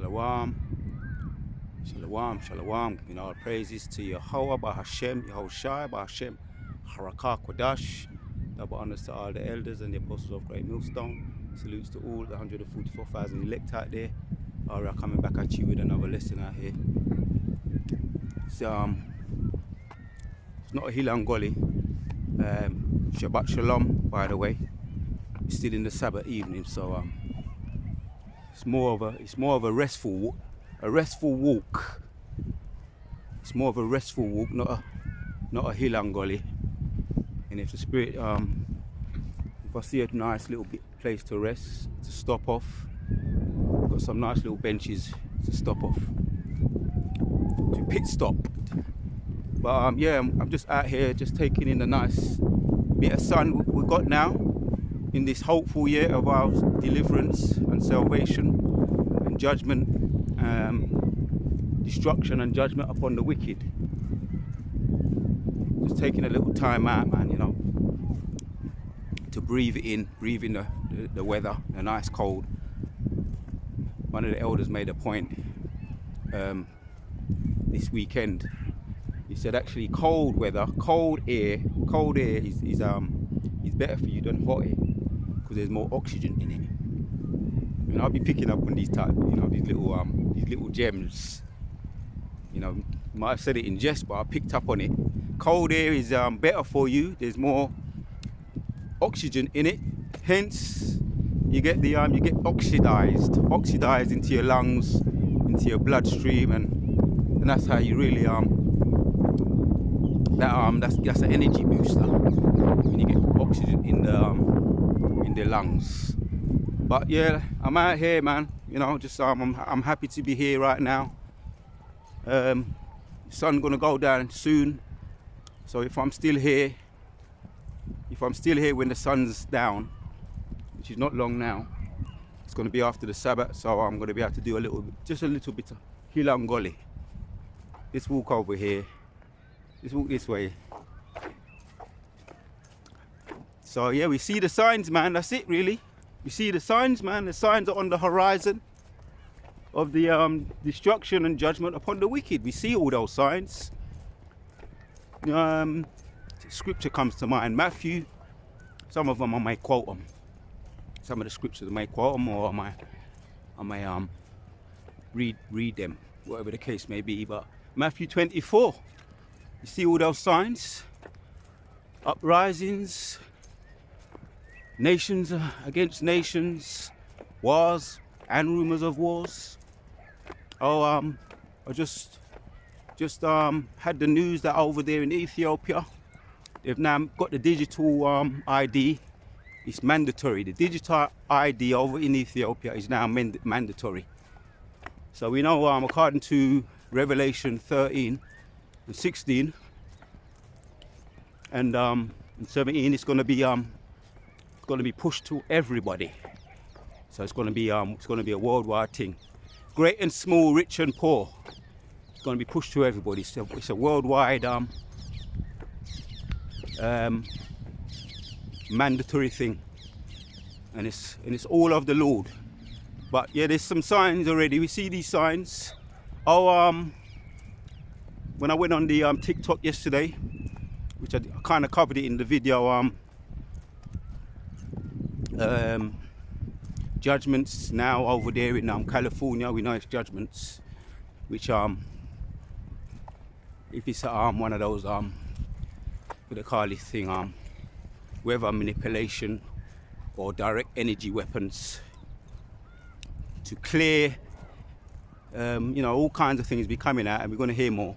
Shalom, shalom, shalom. Giving all praises to Yahweh, Bahashem, Yahushai, Bahashem, Harakah, Kodash. Double honors to all the elders and the apostles of Great Millstone. Salutes to all the 144,000 elect out there. All right, coming back at you with another lesson out here. It's not a Hill Gully. Shabbat Shalom, by the way. It's still in the Sabbath evening, so it's more of a restful walk. It's more of a restful walk, not a Hill Gully. And if the spirit, if I see a nice little place to rest, to stop off, got some nice little benches to stop off, to pit stop. But yeah, I'm just out here, just taking in the nice bit of sun we got now in this hopeful year of our deliverance and salvation and judgment, destruction and judgment upon the wicked. Just taking a little time out, man, you know, to breathe in the weather, the nice cold. One of the elders made a point this weekend. He said actually cold weather, cold air is better for you than hot air because there's more oxygen in it. And I'll be picking up on these type, you know, these little gems. You know, might have said it in jest, but I picked up on it. Cold air is better for you. There's more oxygen in it. Hence, you get you get oxidized into your lungs, into your bloodstream, and that's how you really that's an energy booster when you get oxygen in the lungs. But yeah, I'm out here, man. You know, just I'm happy to be here right now. Sun gonna go down soon, so if I'm still here when the sun's down, which is not long now, it's gonna be after the Sabbath, so I'm gonna be able to do just a little bit of Hill Gully. Let's walk over here. Let's walk this way. So yeah, we see the signs, man. That's it, really. We see the signs, man. The signs are on the horizon of the destruction and judgment upon the wicked. We see all those signs. Scripture comes to mind. Matthew. Some of them I may quote them. Some of the scriptures I may quote them, or I may read them, whatever the case may be. But Matthew 24. You see all those signs, uprisings, nations against nations, wars and rumors of wars. I just had the news that over there in Ethiopia, they've now got the digital ID. It's mandatory. The digital ID over in Ethiopia is now mandatory. So we know, according to Revelation 13. And 16 and 17, it's going to be pushed to everybody. So it's going to be a worldwide thing. Great and small, rich and poor. It's going to be pushed to everybody. It's a worldwide mandatory thing, and it's all of the Lord. But yeah, there's some signs already. We see these signs. When I went on the TikTok yesterday, which I kind of covered it in the video, judgments now over there in California. We know it's judgments, which if it's one of those what they call this thing, weather manipulation or direct energy weapons to clear, you know, all kinds of things be coming out, and we're going to hear more.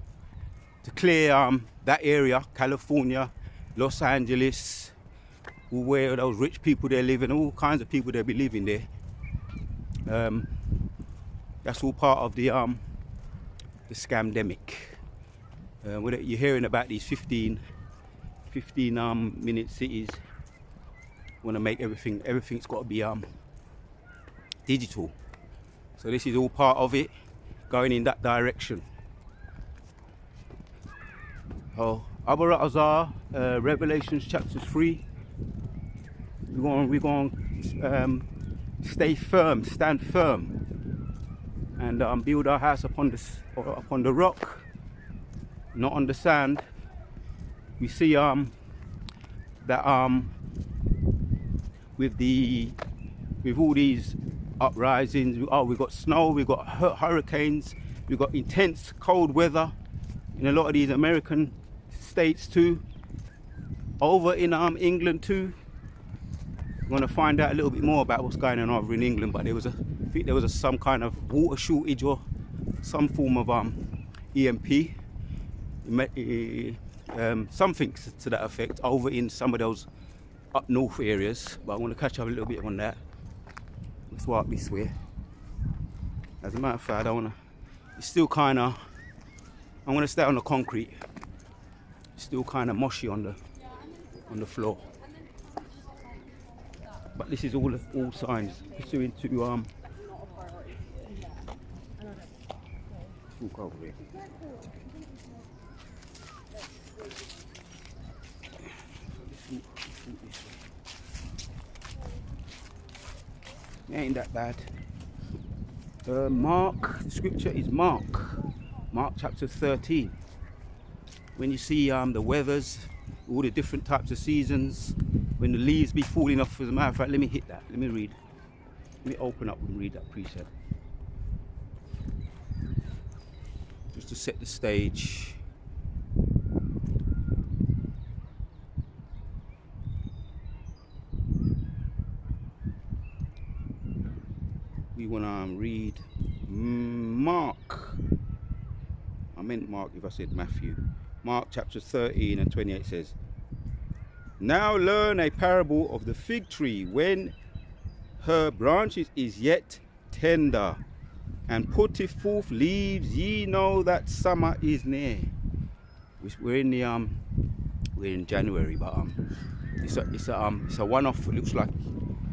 To clear that area, California, Los Angeles, where those rich people they're living, all kinds of people they'll be living there. That's all part of the scamdemic. You're hearing about these 15 minute cities. Want to make everything's got to be digital. So this is all part of it, going in that direction. Oh, Abara Azar, Revelations chapter 3. We're going to stand firm, and build our house upon the rock, not on the sand. We see that with all these uprisings, we've got snow, we've got hurricanes, we've got intense cold weather in a lot of these American states too, over in England too. I'm going to find out a little bit more about what's going on over in England, but I think there was some kind of water shortage or some form of EMP, something to that effect over in some of those up north areas. But I want to catch up a little bit on that. Let's walk this way. As a matter of fact, it's still kind of, I want to stay on the concrete. It's still kind of mushy on the floor. But this is all signs pursuing to walk over here. It ain't that bad. Mark, the scripture is Mark chapter 13. When you see the weathers, all the different types of seasons, when the leaves be falling off, as a matter of fact, let me hit that. Let me read. Let me open up and read that precept. Just to set the stage. We want to read Mark. I meant Mark if I said Matthew. Mark chapter 13 and 28 says, "Now learn a parable of the fig tree. When her branches is yet tender, and putteth forth leaves, ye know that summer is near." We're in January, but it's a one-off. It looks like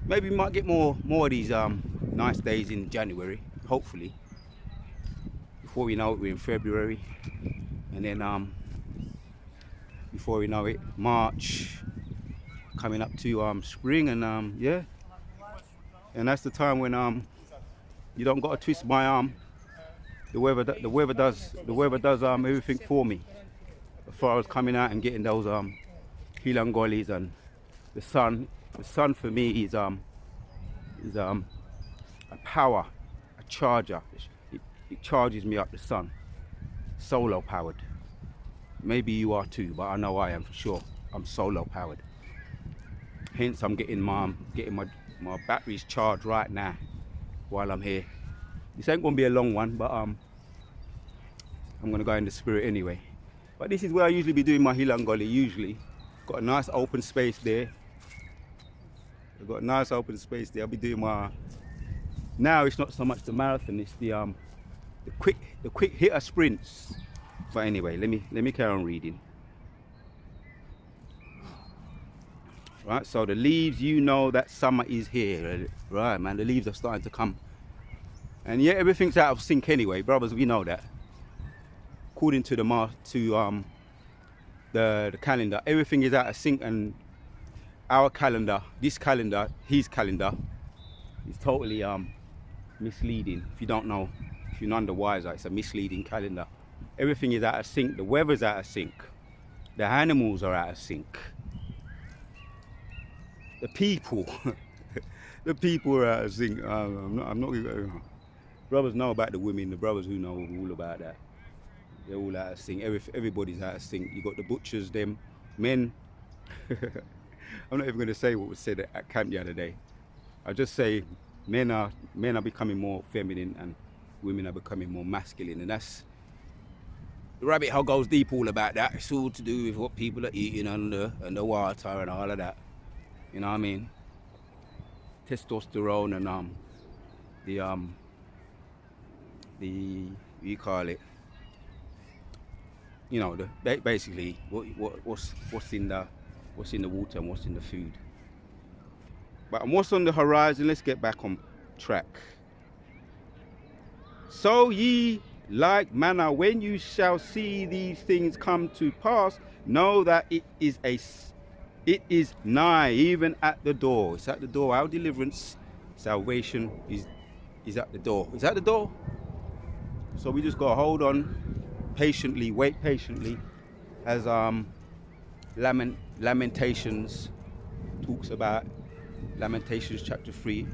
maybe we might get more of these nice days in January, hopefully. Before we know it, we're in February, and then before we know it, March, coming up to spring, and yeah, and that's the time when you don't got to twist my arm. The weather does everything for me, as far as coming out and getting those hilangolis, and the sun. The sun for me is a power, a charger. It charges me up, the sun. Solar powered. Maybe you are too, but I know I am for sure. I'm solar powered. Hence I'm getting my batteries charged right now while I'm here. This ain't gonna be a long one, but I'm gonna go in the spirit anyway. But this is where I usually be doing my hilangoli. Usually, got a nice open space there. I've got a nice open space there. I'll be doing my. Now it's not so much the marathon; it's the quick hitter sprints. But anyway, let me carry on reading. Right, so the leaves, you know that summer is here. Right, man, the leaves are starting to come. And yeah, everything's out of sync anyway, brothers, we know that. According to the calendar, everything is out of sync, and our calendar, this calendar, his calendar, is totally misleading. If you don't know, if you're none the wiser, it's a misleading calendar. Everything is out of sync. The weather's out of sync. The animals are out of sync. The people, the people are out of sync. I'm not. Brothers know about the women. The brothers who know all about that. They're all out of sync. Everybody's out of sync. You got the butchers, them men. I'm not even going to say what was said at camp the other day. I just say men are becoming more feminine and women are becoming more masculine, and that's. The rabbit hole goes deep all about that. It's all to do with what people are eating and the water and all of that. You know what I mean? Testosterone and you call it. You know, basically what's in the water and what's in the food. But what's on the horizon? Let's get back on track. So ye like manna, when you shall see these things come to pass, know that it is nigh, even at the door. It's at the door. Our deliverance, salvation is at the door. It's at the door. So we just gotta hold on patiently, wait patiently, as Lamentations talks about. Lamentations chapter 3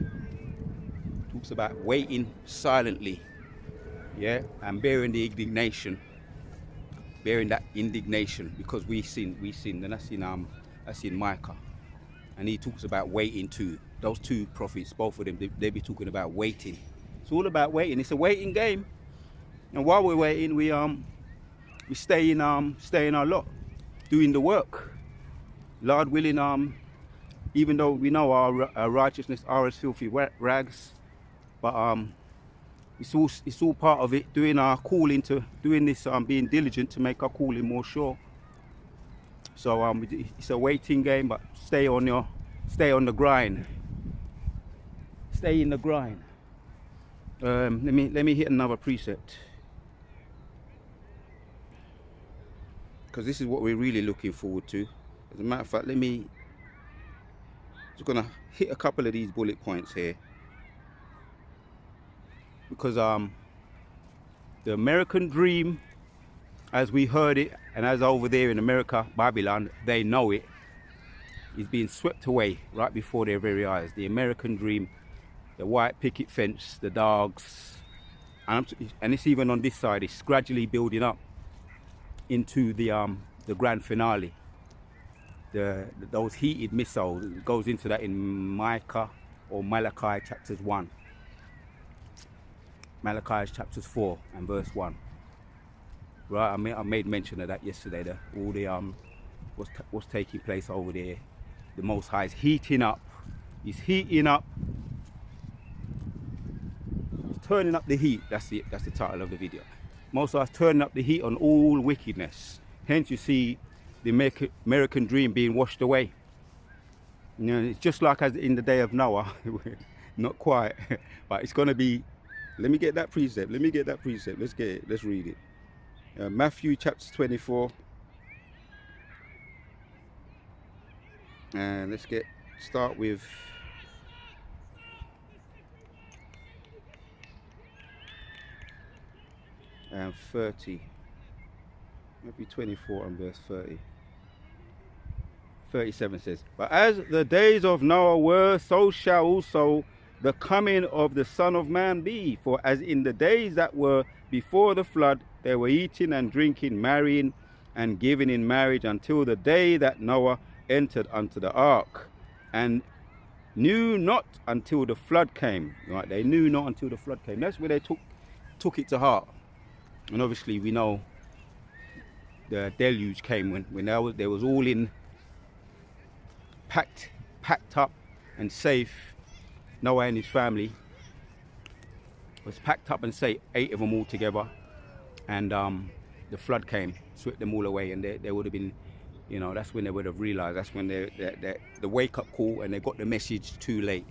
talks about waiting silently, yeah, and bearing the indignation, bearing that indignation because we sinned, and that's in Micah, and he talks about waiting too. Those two prophets, both of them, they be talking about waiting. It's all about waiting. It's a waiting game, and while we're waiting, we stay in our lot, doing the work. Lord willing, even though we know our righteousness are as filthy rags, but it's all part of it. Doing our calling, to doing this, being diligent to make our calling more sure. So it's a waiting game, but stay on the grind. Stay in the grind. Let me hit another precept, because this is what we're really looking forward to. As a matter of fact, just gonna hit a couple of these bullet points here, because the American dream, as we heard it, and as over there in America, Babylon, they know it, is being swept away right before their very eyes. The American dream, the white picket fence, the dogs, and it's even on this side. It's gradually building up into the grand finale. Those heated missiles, it goes into that in Micah or Malachi chapters 1. Malachi chapters 4 and verse 1. Right, I made mention of that yesterday. All the what's taking place over there. The Most High is heating up. He's heating up. He's turning up the heat. That's it. That's the title of the video. Most High is turning up the heat on all wickedness. Hence, you see the American dream being washed away. You know, it's just like as in the day of Noah. Not quite, but it's going to be. Let me get that precept. Let's get it. Let's read it. Matthew chapter 24. And let's start with and 30. Matthew 24 and verse 30. 37 says, "But as the days of Noah were, so shall also the coming of the Son of Man be. For as in the days that were before the flood, they were eating and drinking, marrying and giving in marriage, until the day that Noah entered unto the ark, and knew not until the flood came." Right, they knew not until the flood came. That's where they took it to heart. And obviously we know the deluge came when they was all in packed up and safe. Noah and his family was packed up and safe, 8 of them all together, and the flood came, swept them all away, and they would have been, you know, that's when they would have realized. That's when the wake up call, and they got the message too late.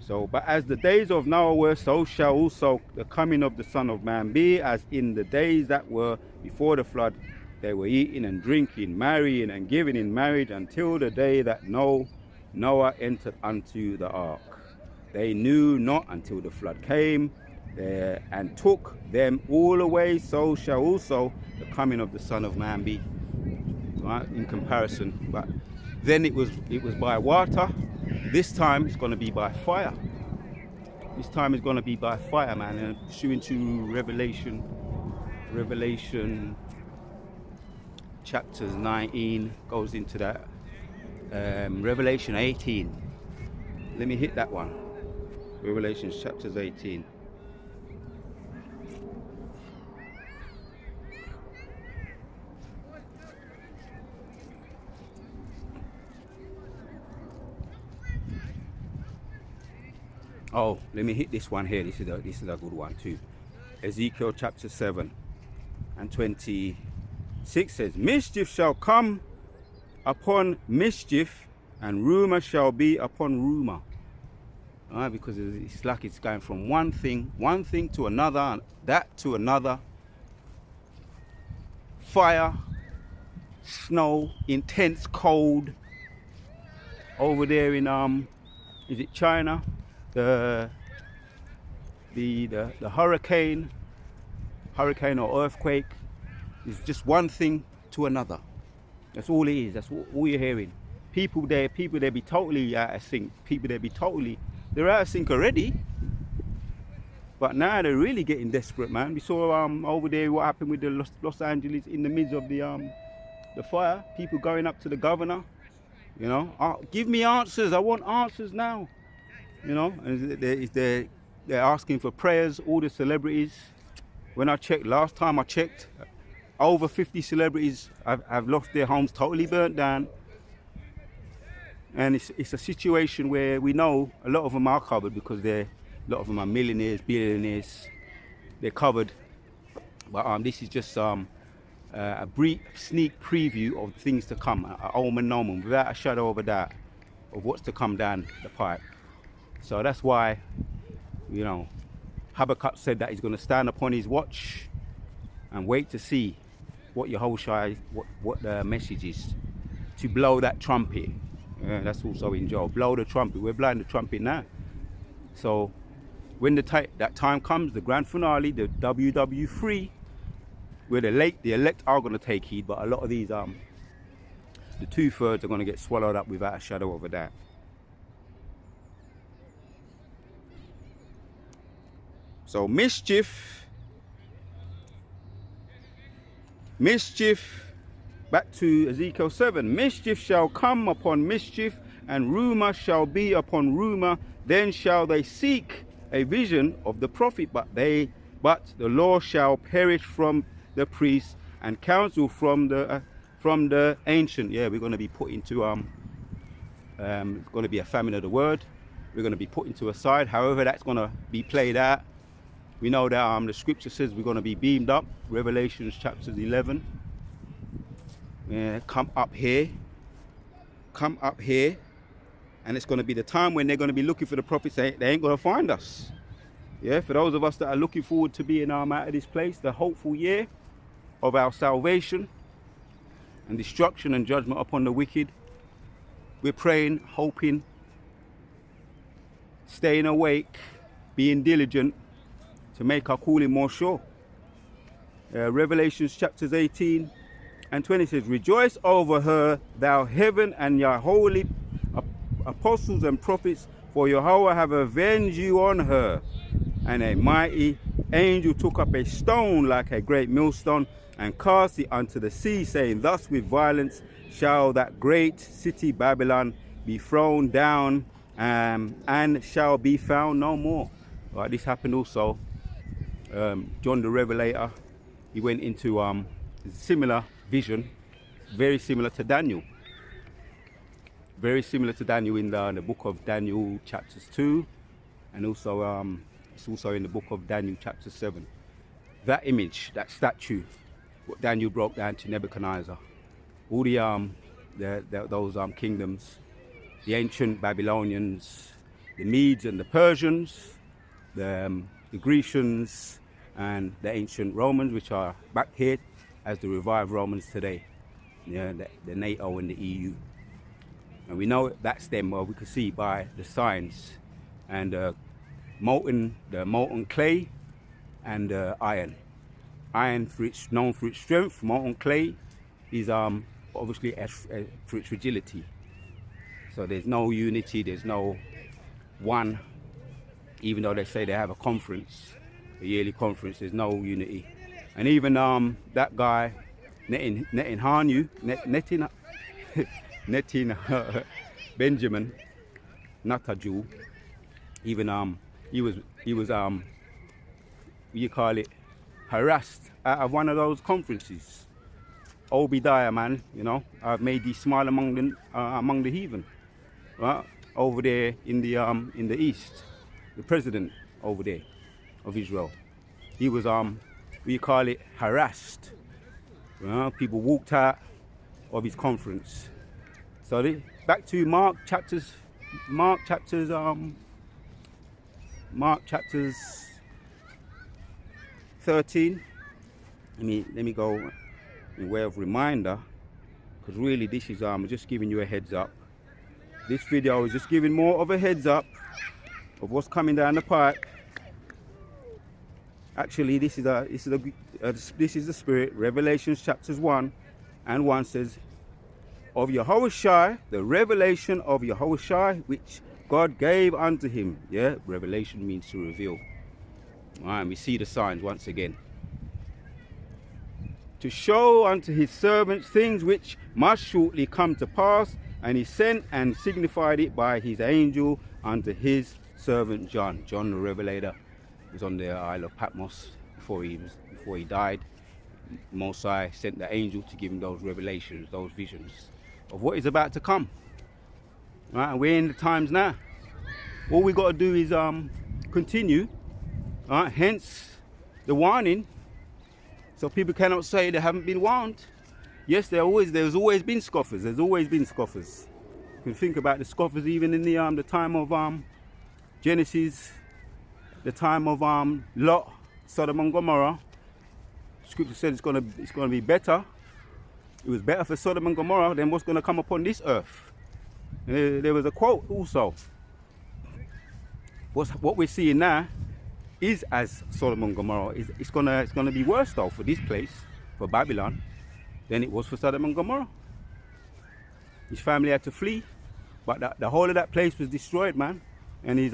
So, but as the days of Noah were, so shall also the coming of the Son of Man be. As in the days that were before the flood, they were eating and drinking, marrying and giving in marriage, until the day that Noah entered unto the ark. They knew not until the flood came and took them all away. So shall also the coming of the Son of Man be. Right, in comparison, but then it was by water. This time it's going to be by fire. This time it's going to be by fire, man. And pursuing to Revelation chapters 19 goes into that. Revelation 18. Let me hit that one. Revelation chapters 18. Oh, let me hit this one here. This is a good one too. Ezekiel chapter 7 and 26 says, "Mischief shall come upon mischief, and rumor shall be upon rumor." Because it's like it's going from one thing to another, and that to another. Fire, snow, intense cold over there in is it China? the hurricane or earthquake is just one thing to another. That's all it is. That's all you're hearing. People there be totally out of sync. They're out of sync already. But now they're really getting desperate, man. We saw over there what happened with the Los Angeles in the midst of the fire. People going up to the governor, you know, give me answers. I want answers now, you know. And they're asking for prayers. All the celebrities. When I checked, last time I checked, over 50 celebrities have lost their homes, totally burnt down. And it's a situation where we know a lot of them are covered because a lot of them are millionaires, billionaires. They're covered. But this is just a brief sneak preview of things to come, omen, without a shadow of a doubt, of what's to come down the pipe. So that's why, you know, Habakkuk said that he's going to stand upon his watch and wait to see what Yahushua, what the message is, to blow that trumpet. That's also in Joel. Blow the trumpet. We're blowing the trumpet now. So when that time comes, the grand finale, the WW3, where the elect are going to take heed, but a lot of these, the 2/3 are going to get swallowed up without a shadow of a doubt. So mischief, back to Ezekiel 7. Mischief shall come upon mischief, and rumor shall be upon rumor. Then shall they seek a vision of the prophet, but the law shall perish from the priest, and counsel from the ancient. Yeah, we're going to be put into it's going to be a famine of the word. We're going to be put into a side. However, that's going to be played out. We know that the scripture says we're going to be beamed up. Revelations chapters 11. Yeah, come up here, and it's going to be the time when they're going to be looking for the prophets. They ain't going to find us. Yeah, for those of us that are looking forward to being out of this place, the hopeful year of our salvation and destruction and judgment upon the wicked, we're praying, hoping, staying awake, being diligent to make our calling more sure. Revelations chapters 18 and 20 says, rejoice over her, thou heaven, and your holy apostles and prophets, for Yahweh have avenged you on her. And a mighty angel took up a stone like a great millstone and cast it unto the sea, saying, thus with violence shall that great city Babylon be thrown down, and shall be found no more. Right, this happened also. John the Revelator, he went into similar vision, very similar to Daniel. Very similar to Daniel in the book of Daniel chapters 2, and also it's also in the book of Daniel chapter 7. That image, that statue, what Daniel broke down to Nebuchadnezzar, all those kingdoms, the ancient Babylonians, the Medes and the Persians, the Grecians, and the ancient Romans, which are back here as the revived Romans today, yeah, the NATO and the EU. And we know that's them. Well, we can see by the signs and the molten clay and iron. Iron known for its strength. Molten clay is obviously for its fragility. So there's no unity. There's no one. Even though they say they have a conference, a yearly conference, there's no unity. And even that guy, Netanyahu, Benjamin Netanyahu, even he was you call it, harassed out of one of those conferences. Obadiah, man, you know, I've made thee smile among the heathen, right? Over there in the east, the president over there of Israel, he was harassed. People walked out of his conference. So back to Mark chapters 13. Let me go in way of reminder, because really this is just giving you a heads up. This video is just giving more of a heads up of what's coming down the pipe. Actually, this is the Spirit. Revelation chapters 1 and 1 says, of Yahushua, the revelation of Yahushua, which God gave unto him. Yeah, revelation means to reveal. All right, and we see the signs once again. To show unto his servants things which must shortly come to pass, and he sent and signified it by his angel unto his servant John. John the Revelator was on the Isle of Patmos before he died. Mosai sent the angel to give him those revelations, those visions of what is about to come. Right, and we're in the times now. All we got to do is continue. Right, hence the warning, so people cannot say they haven't been warned. Yes, there's always been scoffers. There's always been scoffers. You can think about the scoffers even in the time of Genesis, the time of Lot, Sodom and Gomorrah. Scripture said it's gonna be better. It was better for Sodom and Gomorrah than what's gonna come upon this earth. There was a quote also. What we're seeing now is as Sodom and Gomorrah. It's gonna be worse though for this place, for Babylon, than it was for Sodom and Gomorrah. His family had to flee, but the whole of that place was destroyed, man. And his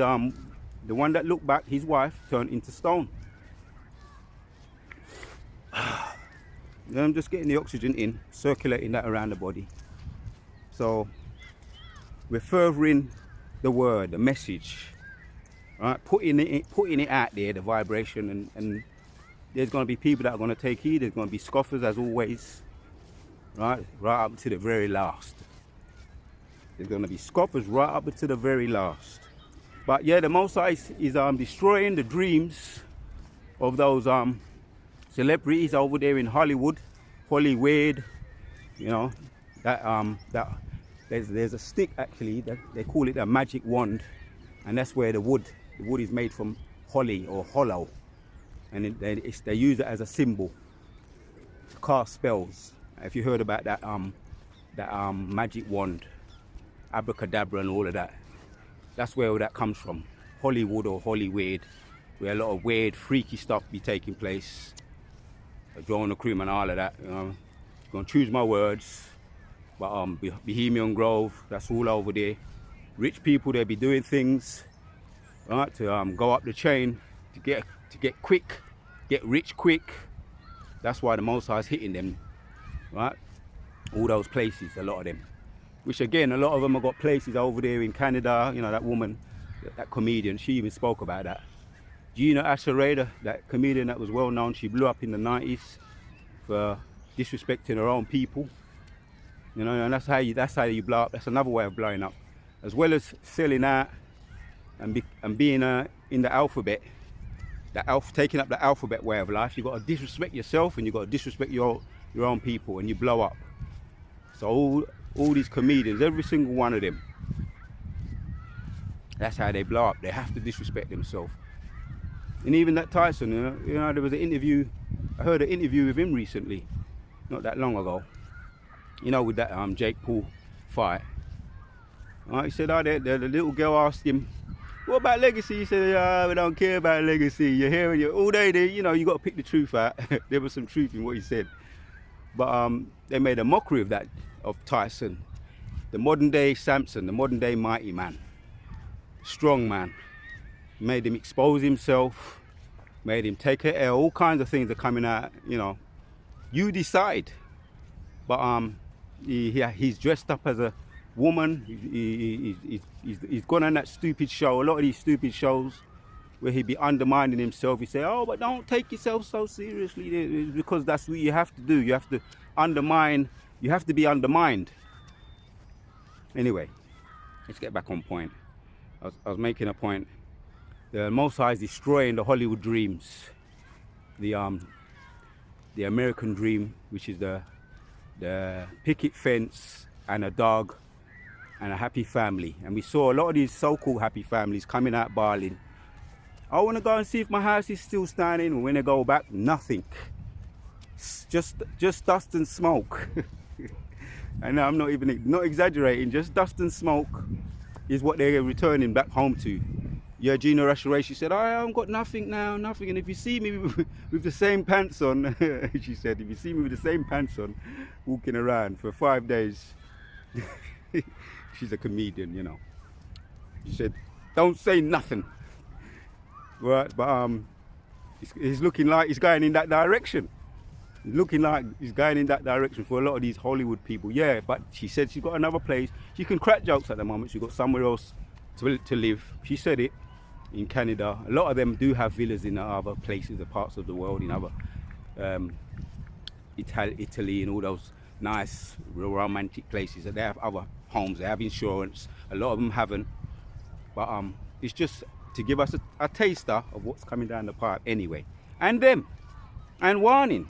the one that looked back, his wife, turned into stone. I'm just getting the oxygen in, circulating that around the body. So we're furthering the word, the message, right? Putting it out there, the vibration, and there's going to be people that are going to take heed. There's going to be scoffers as always, right up to the very last. There's going to be scoffers right up to the very last. But yeah, the Most High is destroying the dreams of those celebrities over there in Hollywood, Hollywood. You know that there's a stick actually that they call it a magic wand, and that's where the wood is made from holly or hollow, and they use it as a symbol to cast spells. If you heard about that magic wand, abracadabra and all of that, that's where all that comes from. Hollywood or Hollywood, where a lot of weird, freaky stuff be taking place. Drawing the cream and all of that, you know. Gonna choose my words, but Bohemian Grove, that's all over there. Rich people, they be doing things, right, to go up the chain, to get quick, get rich quick. That's why the Most High is hitting them, right? All those places, a lot of them. Which again, a lot of them have got places over there in Canada. You know, that woman, that comedian, she even spoke about that. Gina Ashareda, that comedian that was well known, she blew up in the 90s for disrespecting her own people. You know, and that's how you blow up. That's another way of blowing up. As well as selling out and being in the alphabet, taking up the alphabet way of life. You got to disrespect yourself and you got to disrespect your own people, and you blow up. So all these comedians, every single one of them, that's how they blow up. They have to disrespect themselves. And even that Tyson, you know, there was an interview. I heard an interview with him recently, not that long ago. You know, with that Jake Paul fight. He said, the little girl asked him, "What about legacy?" He said, "We don't care about legacy. You're hearing all day. You know, you got to pick the truth out." There was some truth in what he said, but they made a mockery of that, of Tyson, the modern day Samson, the modern day mighty man, strong man. Made him expose himself, made him take a L. All kinds of things are coming out. You know, you decide. But he's dressed up as a woman. He's gone on that stupid show. A lot of these stupid shows where he be undermining himself. He say, "Oh, but don't take yourself so seriously," because that's what you have to do. You have to undermine. You have to be undermined. Anyway, let's get back on point. I was making a point. The Most High is destroying the Hollywood dreams, the American dream, which is the picket fence and a dog and a happy family. And we saw a lot of these so-called happy families coming out bawling. "I want to go and see if my house is still standing." And when they go back, nothing. Just dust and smoke. And I'm not exaggerating. Just dust and smoke is what they're returning back home to. yeah, Gina Rasheray, she said, I haven't got nothing now, nothing. And if you see me with the same pants on, she said, if you see me with the same pants on, walking around for 5 days, she's a comedian, you know. She said, don't say nothing. Right, but it's looking like he's going in that direction. Looking like he's going in that direction for a lot of these Hollywood people. Yeah, but she said she's got another place. She can crack jokes at the moment. She's got somewhere else to live. She said it in Canada. A lot of them do have villas in other places, or parts of the world, in other Italy and all those nice, real romantic places. They have other homes. They have insurance. A lot of them haven't. But it's just to give us a taster of what's coming down the pipe anyway. And them. And warning.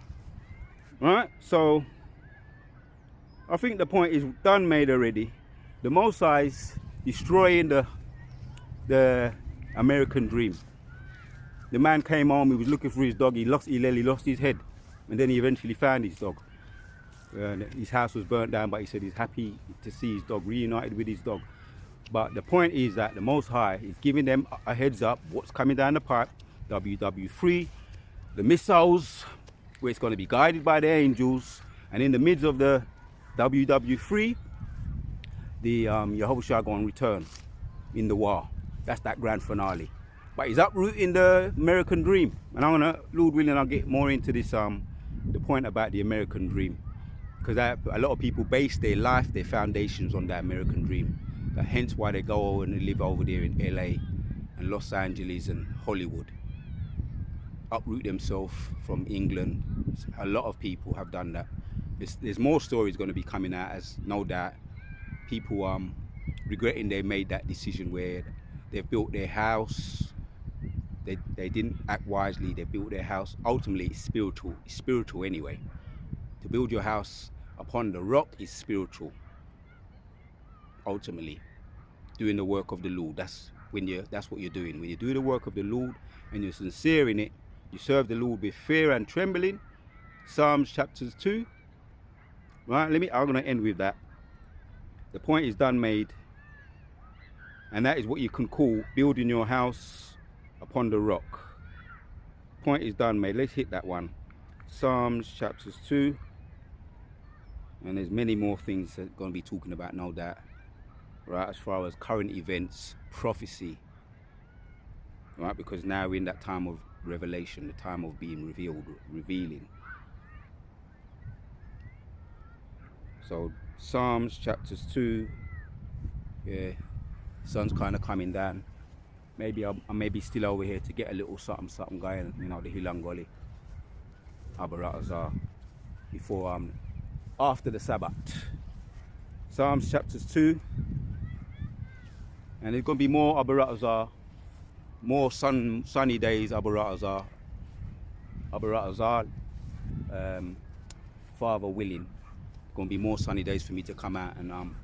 Right? So I think the point is done made already. The Most High is destroying the American dream. The man came home, he was looking for his dog, he lost his head, and then he eventually found his dog. His house was burnt down, but he said he's happy to see his dog, reunited with his dog. But the point is that the Most High is giving them a heads up what's coming down the pipe. WW3, the missiles, where it's going to be guided by the angels, and in the midst of the WW3, the Yahushua going to return in the war. That's that grand finale. But he's uprooting the American dream, and I'm gonna, Lord willing, I'll get more into this the point about the American dream, because a lot of people base their life, their foundations on that American dream. Hence why they go over and live over there in LA and Los Angeles and Hollywood. Uproot themselves from England. A lot of people have done that. There's more stories going to be coming out, as no doubt people regretting they made that decision where they've built their house. They didn't act wisely. They built their house. Ultimately, it's spiritual. It's spiritual anyway. To build your house upon the rock is spiritual. Ultimately, doing the work of the Lord. That's what you're doing. When you do the work of the Lord and you're sincere in it, you serve the Lord with fear and trembling. Psalms chapters 2. Right, I'm going to end with that. The point is done made. And that is what you can call building your house upon the rock. Point is done made. Let's hit that one. Psalms chapters 2. And there's many more things that we're going to be talking about, no doubt. Right, as far as current events, prophecy. Right, because now we're in that time of revelation, the time of being revealing. So Psalms chapters 2, yeah, sun's kind of coming down. Maybe I may be still over here to get a little something going, you know, the Hilangoli, Abaratazar, before after the Sabbath. Psalms chapters 2, and there's going to be more Abaratazar, more sunny days, Abaratazar, Father willing. Going to be more sunny days for me to come out and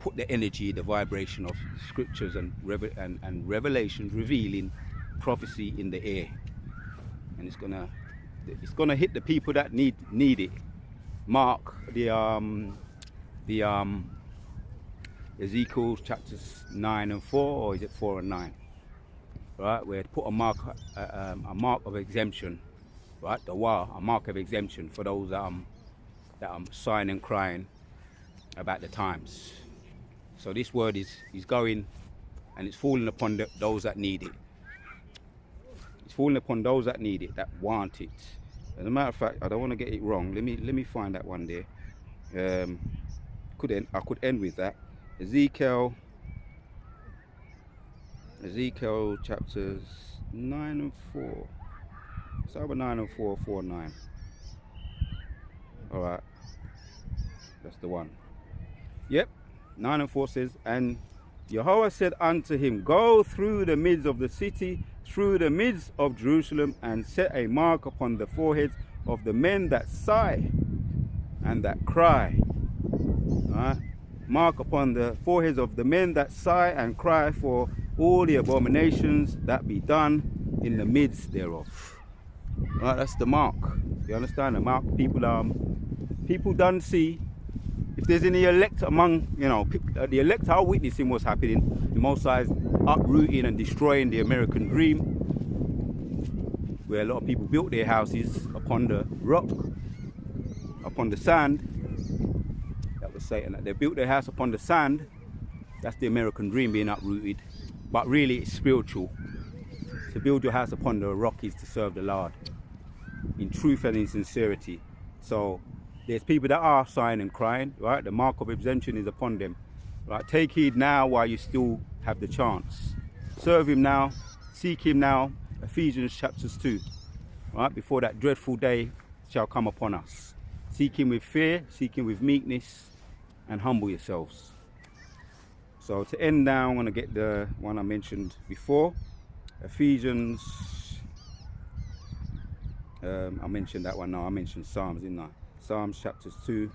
put the energy, the vibration of scriptures and revelations, revealing prophecy in the air, and it's gonna hit the people that need it. Mark the Ezekiel chapters 9 and 4, or is it 4 and 9? Right, where to put a mark of exemption, right? A mark of exemption for those that sighing and crying about the times. So this word is going, and it's falling upon those that need it. It's falling upon those that need it, that want it. As a matter of fact, I don't want to get it wrong. Let me find that one there. I could end with that. Ezekiel chapters 9 and 4. It's either 9 and 4 or 4 and 9. Alright, that's the one. Yep, 9 and 4 says, and Yahweh said unto him, go through the midst of the city, through the midst of Jerusalem, and set a mark upon the foreheads of the men that sigh and that cry. Alright, mark upon the foreheads of the men that sigh and cry for all the abominations that be done in the midst thereof. Right, that's the mark. You understand? The mark people don't see. If there's any elect among, the elect are witnessing what's happening. The Most High is uprooting and destroying the American dream, where a lot of people built their houses upon the rock, upon the sand. That was Satan. That they built their house upon the sand. That's the American dream being uprooted. But really it's spiritual. To build your house upon the rock is to serve the Lord in truth and in sincerity. So there's people that are sighing and crying, right? The mark of exemption is upon them. Right? Take heed now while you still have the chance. Serve him now, seek him now. Ephesians chapters 2. Right? Before that dreadful day shall come upon us. Seek him with fear, seek him with meekness, and humble yourselves. So to end now, I'm going to get the one I mentioned before. Ephesians, I mentioned that one now. I mentioned Psalms, didn't I? Psalms chapters 2.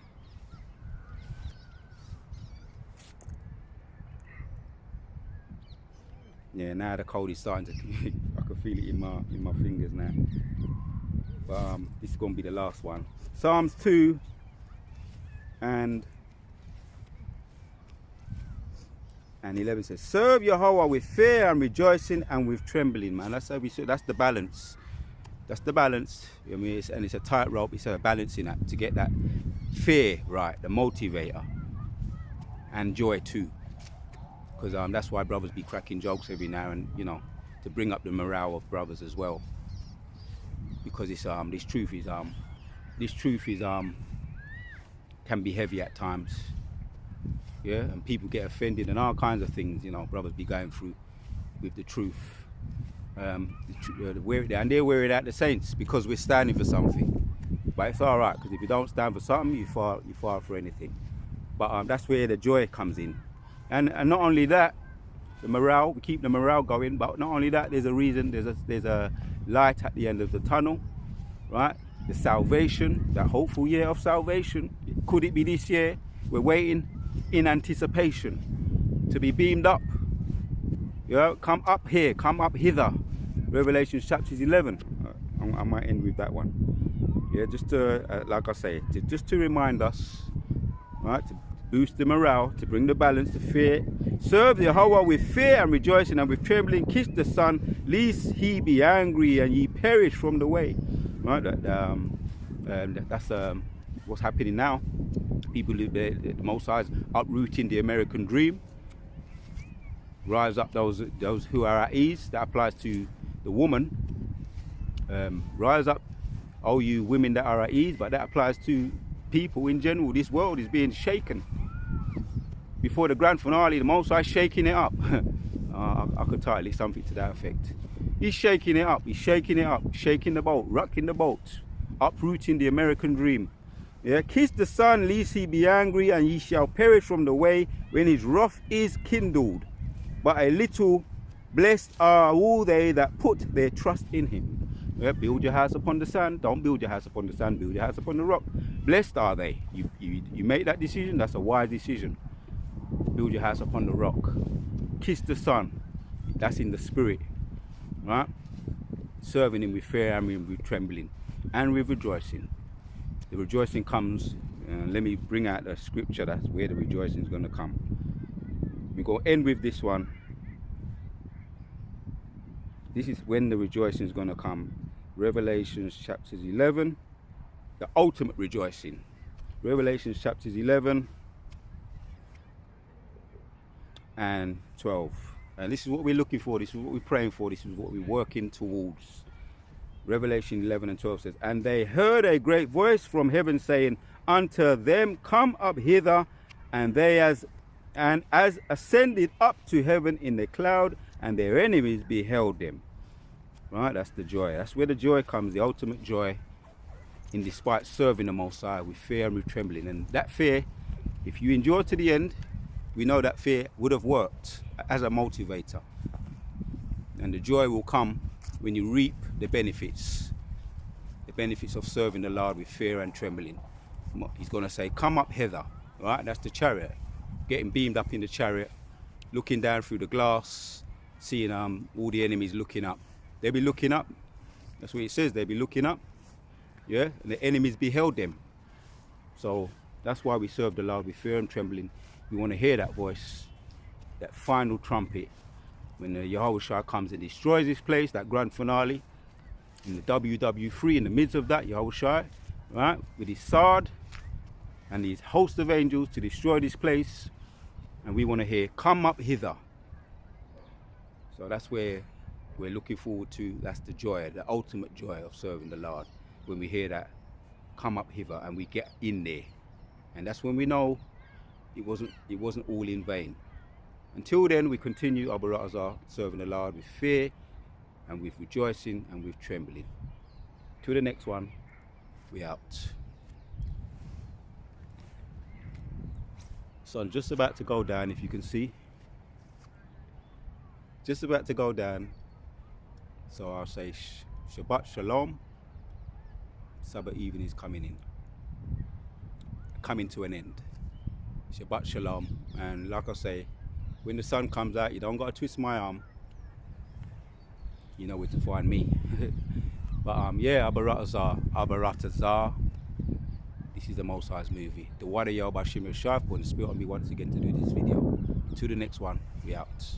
Yeah, now the cold is starting to, I can feel it in my fingers now. But this is going to be the last one. Psalms 2 and 11 says, serve Yahweh with fear and rejoicing and with trembling, man. That's how we say, that's the balance. That's the balance. I mean, it's a tightrope. It's a balancing act to get that fear right, the motivator, and joy too. Because that's why brothers be cracking jokes every now and, you know, to bring up the morale of brothers as well. Because it's this truth is can be heavy at times. Yeah, and people get offended and all kinds of things, you know, brothers be going through with the truth. And they're wearing out the saints because we're standing for something. But it's all right, because if you don't stand for something, you fall for anything. But that's where the joy comes in. And not only that, the morale, we keep the morale going, but not only that, there's a reason, there's a light at the end of the tunnel, right? The salvation, that hopeful year of salvation. Could it be this year? We're waiting in anticipation to be beamed up. Yeah, come up here, come up hither. Revelation chapters 11. I might end with that one. Yeah, just to, like I say, just to remind us, right, to boost the morale, to bring the balance, to fear. Serve Yahweh with fear and rejoicing and with trembling. Kiss the Son, lest he be angry and ye perish from the way. Right, that's what's happening now. People, the Most High is uprooting the American dream. Rise up those who are at ease. That applies to the woman. Rise up, all you women that are at ease, but that applies to people in general. This world is being shaken. Before the grand finale, the Most High is shaking it up. I could title it something to that effect. He's shaking it up. He's shaking it up. Shaking the boat, rocking the boat, uprooting the American dream. Yeah, kiss the Son, lest he be angry, and ye shall perish from the way when his wrath is kindled. But a little blessed are all they that put their trust in him. Yeah, build your house upon the sand. Don't build your house upon the sand. Build your house upon the rock. Blessed are they. You make that decision. That's a wise decision. Build your house upon the rock. Kiss the Son. That's in the spirit, right? Serving him with fear and with trembling and with rejoicing. The rejoicing comes, let me bring out the scripture, that's where the rejoicing is going to come. We're going to end with this one. This is when the rejoicing is going to come. Revelation chapters 11, the ultimate rejoicing. Revelation chapters 11 and 12. And this is what we're looking for, this is what we're praying for, this is what we're working towards. Revelation 11 and 12 says, and they heard a great voice from heaven saying unto them, come up hither, and they as ascended up to heaven in the cloud, and their enemies beheld them. Right, that's the joy. That's where the joy comes, the ultimate joy, in despite serving the Most High with fear and with trembling. And that fear, if you endure to the end, we know that fear would have worked as a motivator. And the joy will come when you reap the benefits of serving the Lord with fear and trembling. He's going to say, come up hither, right? That's the chariot, getting beamed up in the chariot, looking down through the glass, seeing all the enemies looking up. They'll be looking up. That's what it says, they'll be looking up. Yeah, and the enemies beheld them. So that's why we serve the Lord with fear and trembling. We want to hear that voice, that final trumpet, when the Yahushua comes and destroys this place, that grand finale, in the WW3, in the midst of that, Yahushua, right, with his sword and his host of angels to destroy this place. And we want to hear, come up hither. So that's where we're looking forward to. That's the joy, the ultimate joy of serving the Lord. When we hear that, come up hither, and we get in there. And that's when we know it wasn't all in vain. Until then, we continue, Abba Ratazar, serving the Lord with fear and with rejoicing and with trembling. To the next one, we out. Sun just about to go down, if you can see. Just about to go down. So I'll say Shabbat Shalom. Sabbath evening is coming to an end. Shabbat Shalom. And like I say, when the sun comes out, you don't got to twist my arm. You know where to find me. But yeah, Abba Ratazar. This is the Most High's movie. The Wada Yahweh Bashim Yashaf, put the spirit on me once again to do this video. To the next one, we out.